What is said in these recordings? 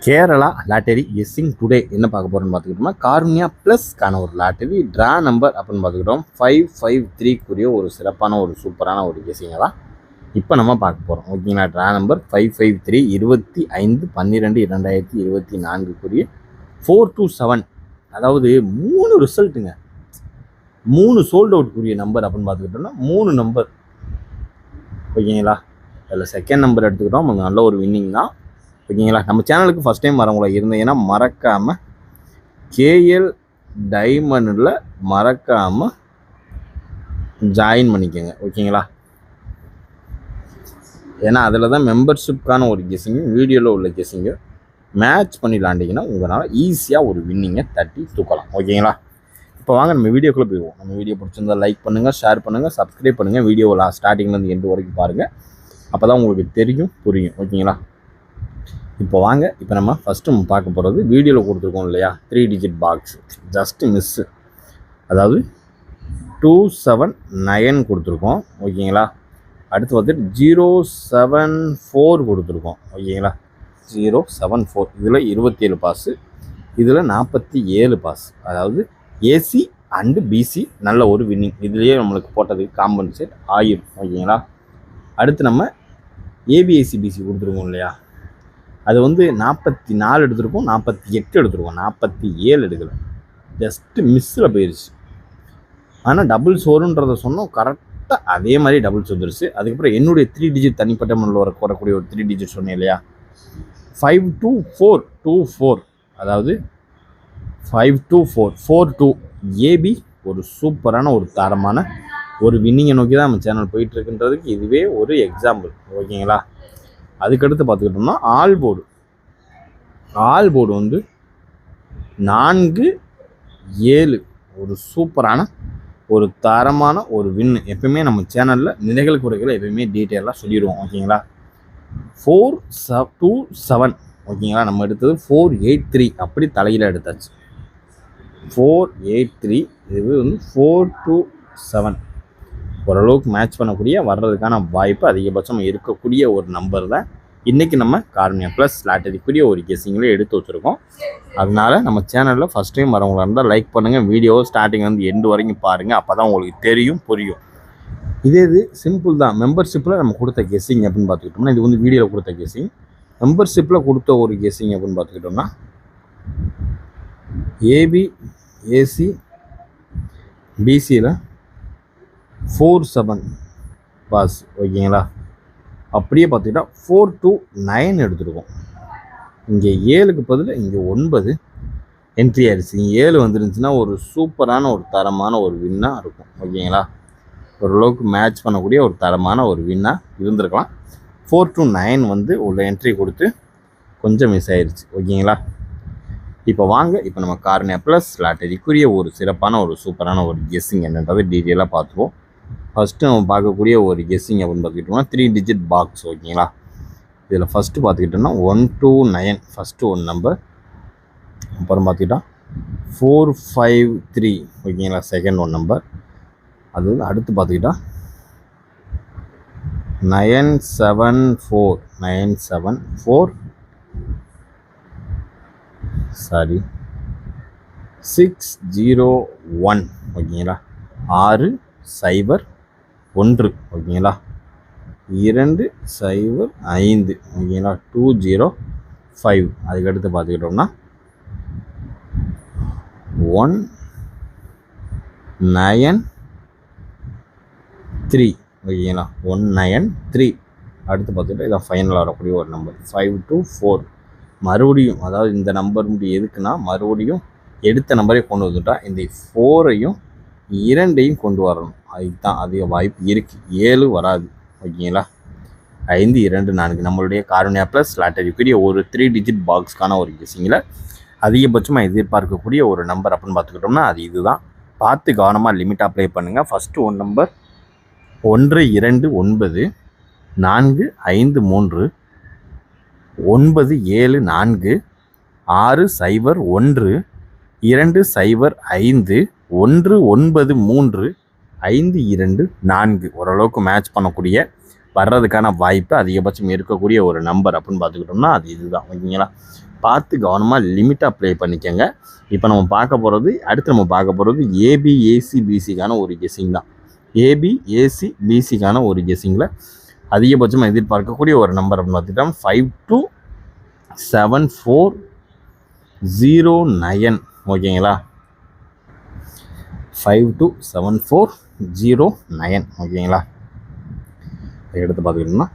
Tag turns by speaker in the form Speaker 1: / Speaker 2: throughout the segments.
Speaker 1: Kerala lottery guessing today என்ன பார்க்க போகிறோம்னு பார்த்துக்கிட்டோம்னா காருண்யா ப்ளஸ்க்கான ஒரு லாட்டரி ட்ரா நம்பர் அப்படின்னு பார்த்துக்கிட்டோம் 553க்குரிய ஒரு சிறப்பான ஒரு சூப்பரான ஒரு கெஸ்ஸிங்கை தான் இப்போ நம்ம பார்க்க போகிறோம். ஓகேங்களா, ட்ரா நம்பர் 553 25/12/2024 427. அதாவது 3 ரிசல்ட்டுங்க, 3 சோல்ட் அவுட்க்குரிய நம்பர் அப்படின்னு பார்த்துக்கிட்டோம்னா 3 நம்பர். ஓகேங்களா, அதில் செகண்ட் நம்பர் எடுத்துக்கிட்டோம், நல்ல ஒரு வின்னிங் தான். ஓகேங்களா, நம்ம சேனலுக்கு ஃபஸ்ட் டைம் வரவங்களா இருந்தீங்கன்னா மறக்காமல் கேஎல் டைமண்டில் மறக்காமல் ஜாயின் பண்ணிக்கோங்க. ஓகேங்களா, ஏன்னா அதில் தான் மெம்பர்ஷிப்கான ஒரு கெஸ்ஸிங்கு, வீடியோவில் உள்ள கெஸ்ஸிங்கு மேட்ச் பண்ணி விளாண்டிங்கன்னா உங்களால் ஈஸியாக ஒரு வின்னிங்கை தட்டி தூக்கலாம். ஓகேங்களா, இப்போ வாங்க நம்ம வீடியோக்குள்ளே போயிடுவோம். நம்ம வீடியோ பிடிச்சிருந்தா லைக் பண்ணுங்கள், ஷேர் பண்ணுங்கள், சப்ஸ்கிரைப் பண்ணுங்கள். வீடியோவில் ஸ்டார்டிங்லேருந்து எண்டு வரைக்கும் பாருங்கள், அப்போ தான் உங்களுக்கு தெரியும் புரியும். ஓகேங்களா, இப்போ வாங்க. இப்போ நம்ம ஃபஸ்ட்டு பார்க்க போகிறது வீடியோவில் கொடுத்துருக்கோம் இல்லையா, 3 டிஜிட் பாக்ஸ் ஜஸ்ட்டு மிஸ்ஸு, அதாவது 279 கொடுத்துருக்கோம். ஓகேங்களா, அடுத்து வந்துட்டு 074 கொடுத்துருக்கோம். ஓகேங்களா, 074 இதில் 27 பாஸு, இதில் 47 பாஸ், அதாவது ஏசி அண்டு பிசி நல்ல ஒரு வின்னிங். இதுலேயே நம்மளுக்கு போட்டதுக்கு காம்பன்சேட் ஆயிரும். ஓகேங்களா, அடுத்து நம்ம ஏபிஐசி பிசி கொடுத்துருக்கோம் இல்லையா, அது வந்து 44 எடுத்திருக்கோம், 48 எடுத்திருக்கோம், 47 எடுக்கலை, ஜஸ்ட்டு மிஸ்ஸில் போயிடுச்சு. ஆனால் டபுள்ஸ் வருன்றதை சொன்னோம், கரெக்டாக அதே மாதிரி டபுள்ஸ் வந்துருச்சு. அதுக்கப்புறம் என்னுடைய 3 டிஜிட் தனிப்பட்ட முறையில் வரக்கூடிய ஒரு 3 டிஜிட் சொன்னேன் இல்லையா, 52424, அதாவது 52442 ஏபி ஒரு சூப்பரான ஒரு தரமான ஒரு வின்னிங்கை நோக்கி தான் நம்ம சேனல் போயிட்டுருக்குன்றதுக்கு இதுவே ஒரு எக்ஸாம்பிள். ஓகேங்களா, அதுக்கடுத்து பார்த்துக்கிட்டோம்னா ஆல் போர்டு வந்து 4-7 ஒரு சூப்பரான ஒரு தரமான ஒரு வின்னு. எப்பவுமே நம்ம சேனலில் நிலைகள் குறைகளை எப்பயுமே டீட்டெயிலாக சொல்லிடுவோம். ஓகேங்களா, 427. ஓகேங்களா, நம்ம எடுத்தது 483, அப்படி தலையில் எடுத்தாச்சு. 483 இது வந்து 427 ஓரளவுக்கு மேட்ச் பண்ணக்கூடிய வர்றதுக்கான வாய்ப்பு அதிகபட்சம் இருக்கக்கூடிய ஒரு நம்பர் தான் இன்றைக்கி நம்ம காருண்யா ப்ளஸ் லாட்டரிக்குரிய ஒரு கெஸ்ஸிங்கில் எடுத்து வச்சுருக்கோம். அதனால் நம்ம சேனலில் ஃபஸ்ட் டைம் வரவங்களா இருந்தால் லைக் பண்ணுங்கள், வீடியோவை ஸ்டார்டிங் வந்து எண்டு வரைக்கும் பாருங்கள், அப்போ தான் உங்களுக்கு தெரியும் புரியும். இது சிம்பிள் தான். மெம்பர்ஷிப்பில் நம்ம கொடுத்த கெஸ்ஸிங் அப்படின்னு பார்த்துக்கிட்டோம்னா, இது வந்து வீடியோவில் கொடுத்த கெஸ்ஸிங். மெம்பர்ஷிப்பில் கொடுத்த ஒரு கெஸ்ஸிங் அப்படின்னு பார்த்துக்கிட்டோம்னா ஏபி ஏசி பிசியில் 47 பாஸ். ஓகேங்களா, அப்படியே பார்த்துக்கிட்டா 429 எடுத்துருக்கோம். இங்கே 7க்கு பதில் இங்கே 9 என்ட்ரி ஆயிடுச்சு. இங்கே 7 வந்துருந்துச்சுன்னா ஒரு சூப்பரான ஒரு தரமான ஒரு வின்னாக இருக்கும். ஓகேங்களா, ஓரளவுக்கு மேட்ச் பண்ணக்கூடிய ஒரு தரமான ஒரு வின்னாக இருந்திருக்கலாம். 429 வந்து உள்ள என்ட்ரி கொடுத்து கொஞ்சம் மிஸ் ஆயிடுச்சு. ஓகேங்களா, இப்போ வாங்க, இப்போ நம்ம காருண்யா ப்ளஸ் லாட்டரிக்குரிய ஒரு சிறப்பான ஒரு சூப்பரான ஒரு கெஸ்ஸிங் என்னன்றது டீட்டெயிலாக பார்த்துருவோம். ஃபஸ்ட்டு நம்ம பார்க்கக்கூடிய ஒரு கெஸ்ஸிங் அப்படின்னு பார்த்துக்கிட்டோம்னா 3 டிஜிட் பாக்ஸ். ஓகேங்களா, இதில் ஃபஸ்ட்டு பார்த்துக்கிட்டோம்னா 129 ஃபஸ்ட்டு ஒரு நம்பர், அப்புறம் பார்த்துக்கிட்டா 453. ஓகேங்களா, செகண்ட் ஒன் நம்பர். அது வந்து அடுத்து பார்த்துக்கிட்டா 974 சாரி 601. ஓகேங்களா, 601. ஓகேங்களா, 205. ஓகேங்களா, 205. அதுக்கடுத்து பார்த்துக்கிட்டோம்னா 193. ஓகேங்களா, 193. அடுத்து பார்த்துக்கிட்டா இதான் ஃபைனலாக வரக்கூடிய ஒரு நம்பர் 524. மறுபடியும், அதாவது இந்த நம்பர் எதுக்குன்னா மறுபடியும் எடுத்த நம்பரே கொண்டு வந்துட்டா இந்த 4ஐயும் 2ஐயும் கொண்டு வரணும். அதுக்கு தான் அதிக வாய்ப்பு இருக்குது. 7 வராது. ஓகேங்களா, 5 2 4 நம்மளுடைய காருண்யா ப்ளஸ் லாட்டரிக்குரிய ஒரு 3 டிஜிட் பாக்ஸ்க்கான ஒரு கெஸ்ஸிங்கில் அதிகபட்சமாக எதிர்பார்க்கக்கூடிய ஒரு நம்பர் அப்படின்னு பார்த்துக்கிட்டோம்னா அது இதுதான். பார்த்து கவனமாக லிமிட் அப்ளை பண்ணுங்கள். ஃபஸ்ட்டு ஒன் நம்பர் 129 453 974 601 205 193 524 ஓரளவுக்கு மேட்ச் பண்ணக்கூடிய வர்றதுக்கான வாய்ப்பு அதிகபட்சம் இருக்கக்கூடிய ஒரு நம்பர் அப்படின்னு பார்த்துக்கிட்டோம்னா அது இதுதான். ஓகேங்களா? பார்த்து கவனமாக லிமிட்டாக ப்ளே பண்ணிக்கோங்க. இப்போ நம்ம அடுத்து நம்ம பார்க்க போகிறது ஏபி ஏசி பிசிக்கான ஒரு கெஸ்ஸிங் தான். ஏபி ஏசி பிசிக்கான ஒரு கெஸ்ஸிங்கில் அதிகபட்சமாக எதிர்பார்க்கக்கூடிய ஒரு நம்பர் அப்படின்னு பார்த்துக்கிட்டோம் 527409. ஓகேங்களா? 527409. ஓகேங்களா? எடுத்து பார்த்துக்கிட்டோம்னா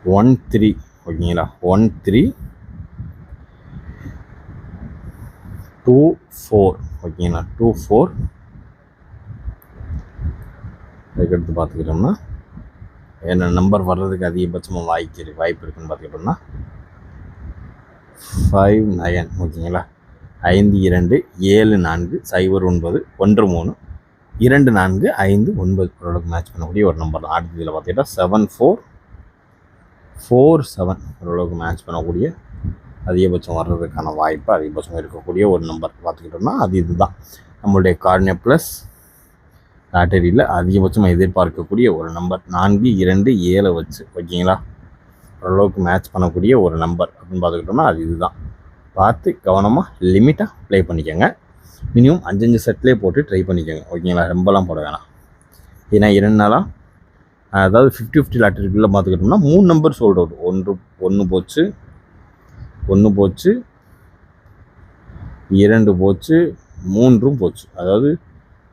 Speaker 1: 13. ஓகேங்களா? 1324. ஓகேங்களா? 24. அதுக்கடுத்து பார்த்துக்கிட்டோம்னா என்ன நம்பர் வர்றதுக்கு அதிகபட்சமாக வாய்ப்பு இருக்குன்னு பார்த்துக்கிட்டோம்னா 59. ஓகேங்களா? 52740913242549 ஓரளவுக்கு மேட்ச் பண்ணக்கூடிய ஒரு நம்பர் தான். அடுத்த இதில் பார்த்துக்கிட்டா 7447 ஓரளவுக்கு மேட்ச் பண்ணக்கூடிய அதிகபட்சம் வர்றதுக்கான வாய்ப்பு அதிகபட்சம் இருக்கக்கூடிய ஒரு நம்பர் பார்த்துக்கிட்டோம்னா அது இதுதான். நம்மளுடைய கார்னே ப்ளஸ் லாட்டரியில் அதிகபட்சமாக எதிர்பார்க்கக்கூடிய ஒரு நம்பர் 427 வச்சு. ஓகேங்களா? ஓரளவுக்கு மேட்ச் பண்ணக்கூடிய ஒரு நம்பர் அப்படின்னு பார்த்துக்கிட்டோம்னா அது இதுதான். பார்த்து கவனமாக லிமிட்டாக ப்ளே பண்ணிக்கோங்க. மினிமம் 5 செட்லேயே போட்டு ட்ரை பண்ணிக்கோங்க. ஓகேங்களா? ரொம்பலாம் போட வேணாம். ஏன்னா 2 நாளாக அதாவது 50-50 லாட்டரிக்குள்ளே பார்த்துக்கிட்டோம்னா 3 நம்பர் சோல்ட் அவுட். ஒன்று போச்சு, 2 போச்சு, 3 போச்சு. அதாவது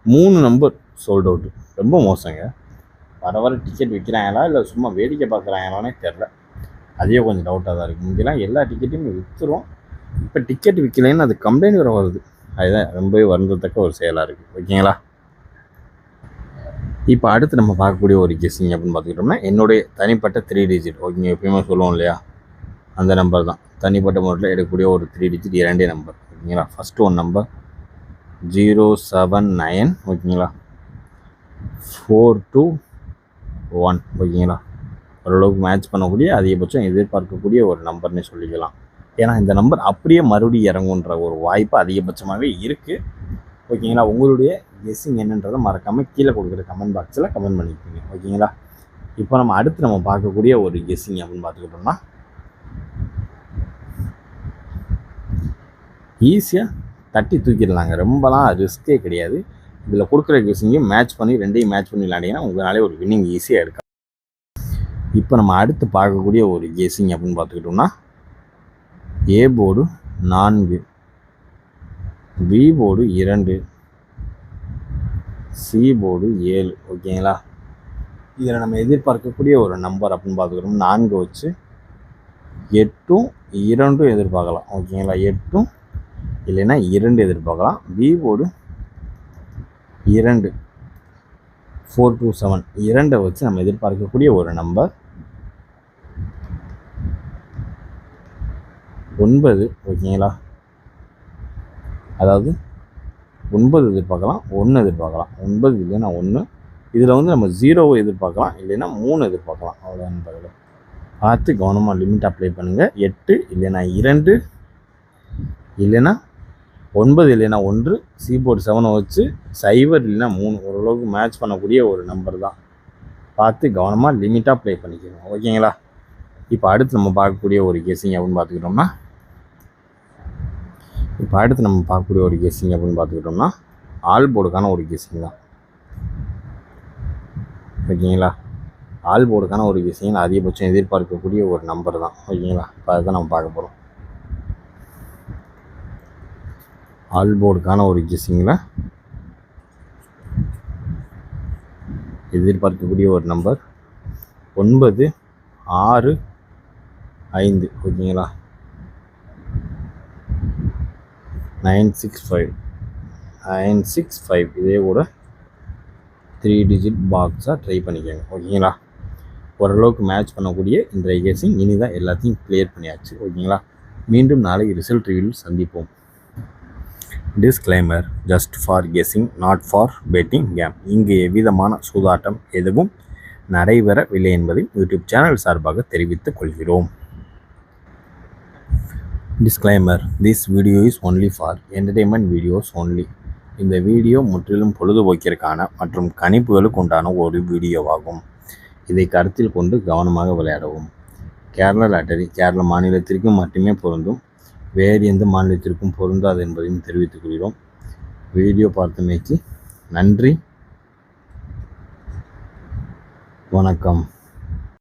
Speaker 1: 3 நம்பர் சோல்ட் அவுட்டு. ரொம்ப மோசங்க. வர டிக்கெட் விற்கிறாங்களா இல்லை சும்மா வேடிக்கை பார்க்குறாங்களானே தெரில. அதே கொஞ்சம் டவுட்டாக தான் இருக்குது. முந்திலாம் எல்லா டிக்கெட்டையும் விற்றுரும். இப்போ டிக்கெட் விற்கலைன்னு அது கம்ப்ளைண்ட் வர வருது. அதுதான் ரொம்பவே வருந்தத்தக்க ஒரு செயலாக இருக்குது. ஓகேங்களா? இப்போ அடுத்து நம்ம பார்க்கக்கூடிய ஒரு கெஸ்ஸிங் அப்படின்னு பார்த்துக்கிட்டோம்னா என்னுடைய தனிப்பட்ட 3 டிஜிட். ஓகேங்க, எப்பயுமே சொல்லுவோம் இல்லையா, அந்த நம்பர் தான். தனிப்பட்ட முறையில் எடுக்கக்கூடிய ஒரு 3 டிஜிட் 2 நம்பர். ஓகேங்களா? First one number 079. ஓகேங்களா? 421. ஓகேங்களா? ஓரளவுக்கு மேட்ச் பண்ணக்கூடிய அதிகபட்சம் எதிர்பார்க்கக்கூடிய ஒரு நம்பர்னே சொல்லிக்கலாம். ஏன்னா இந்த நம்பர் அப்படியே மறுபடியும் இறங்குன்ற ஒரு வாய்ப்பு அதிகபட்சமாகவே இருக்குது. ஓகேங்களா? உங்களுடைய கெஸ்ஸிங் என்னன்றதை மறக்காமல் கீழே கொடுக்குற கமெண்ட் பாக்ஸில் கமெண்ட் பண்ணிக்கோங்க. ஓகேங்களா? இப்போ நம்ம அடுத்து பார்க்கக்கூடிய ஒரு கெஸ்ஸிங் அப்படின்னு பார்த்துக்கிட்டோம்னா ஈஸியாக தட்டி தூக்கிடலாங்க. ரொம்பலாம் ரிஸ்க்கே கிடையாது. இதில் கொடுக்குற கெஸ்ஸிங்கையும் மேட்ச் பண்ணி 2ஐயும் மேட்ச் பண்ணி விளையாடிங்கன்னா உங்களாலே ஒரு வின்னிங் ஈஸியாக எடுக்கலாம். இப்போ நம்ம அடுத்து பார்க்கக்கூடிய ஒரு கெஸ்ஸிங் அப்படின்னு பார்த்துக்கிட்டோம்னா A board 4, B board 2, C board 7. ஓகேங்களா? இதில் நம்ம எதிர்பார்க்கக்கூடிய ஒரு நம்பர் அப்படின்னு பார்த்துக்கிட்டோம் 4 வச்சு 8, 2 எதிர்பார்க்கலாம். ஓகேங்களா? 8 இல்லைன்னா 2 எதிர்பார்க்கலாம். பி போர்டு 2, 427 2 வச்சு நம்ம எதிர்பார்க்கக்கூடிய ஒரு நம்பர் 9. ஓகேங்களா? அதாவது 9 எதிர்பார்க்கலாம், 1 எதிர்பார்க்கலாம். 9 இல்லைன்னா 1. இதில் நம்ம 0 எதிர்பார்க்கலாம், இல்லைன்னா 3 எதிர்பார்க்கலாம். அவ்வளோ நண்பர்களே, பார்த்து கவனமாக லிமிட் அப்ளை பண்ணுங்கள். 8 இல்லைன்னா 2 இல்லைன்னா 9 இல்லைன்னா 1. சீபோர்டு 7 வச்சு 0 இல்லைன்னா 3 ஓரளவுக்கு மேட்ச் பண்ணக்கூடிய ஒரு நம்பர் தான். பார்த்து கவனமாக லிமிட்டாக ப்ளே பண்ணிக்கணும். ஓகேங்களா? இப்போ அடுத்து நம்ம பார்க்கக்கூடிய ஒரு கெஸ்ஸிங் அப்படின்னு பார்த்துக்கிட்டோம்னா ஆல் போர்டுக்கான ஒரு கெஸ்ஸிங் தான். ஓகேங்களா? ஆல் போர்டுக்கான ஒரு கெஸ்ஸிங் அதிகபட்சம் எதிர்பார்க்கக்கூடிய ஒரு நம்பர் தான். ஓகேங்களா? இப்போ அதுதான் நம்ம பார்க்க போகிறோம். ஆல் போர்டுக்கான ஒரு கெஸ்ஸிங்கில் எதிர்பார்க்கக்கூடிய ஒரு நம்பர் 965. ஓகேங்களா? 965 இதே கூட 3 டிஜிட் பாக்ஸாக ட்ரை பண்ணிக்கோங்க. ஓகேங்களா? ஓரளவுக்கு மேட்ச் பண்ணக்கூடிய இந்த கெஸ்ஸிங் இனிதான் எல்லாத்தையும் கிளியர் பண்ணியாச்சு. ஓகேங்களா? மீண்டும் நாளைக்கு ரிசல்ட் ரிவ்யூவில் சந்திப்போம். Disclaimer, just for guessing, not for betting game. இங்கு எவ்விதமான சூதாட்டம் எதுவும் நடைபெறவில்லை என்பதை யூடியூப் சேனல் சார்பாக தெரிவித்துக் கொள்கிறோம். Disclaimer, this video is only for entertainment videos only. இந்த வீடியோ முற்றிலும் பொழுதுபோக்கிற்கான மற்றும் கணிப்புகளுக்கு உண்டான ஒரு வீடியோவாகும். இதை கருத்தில் கொண்டு கவனமாக விளையாடவும். கேரளா லாட்டரி கேரள மாநிலத்திற்கும் மட்டுமே பொருந்தும், வேறு எந்த மாநிலத்திற்கும் பொருந்தாது என்பதையும் தெரிவித்துக் கொள்கிறோம். வீடியோ பார்த்தமைக்கு நன்றி, வணக்கம்.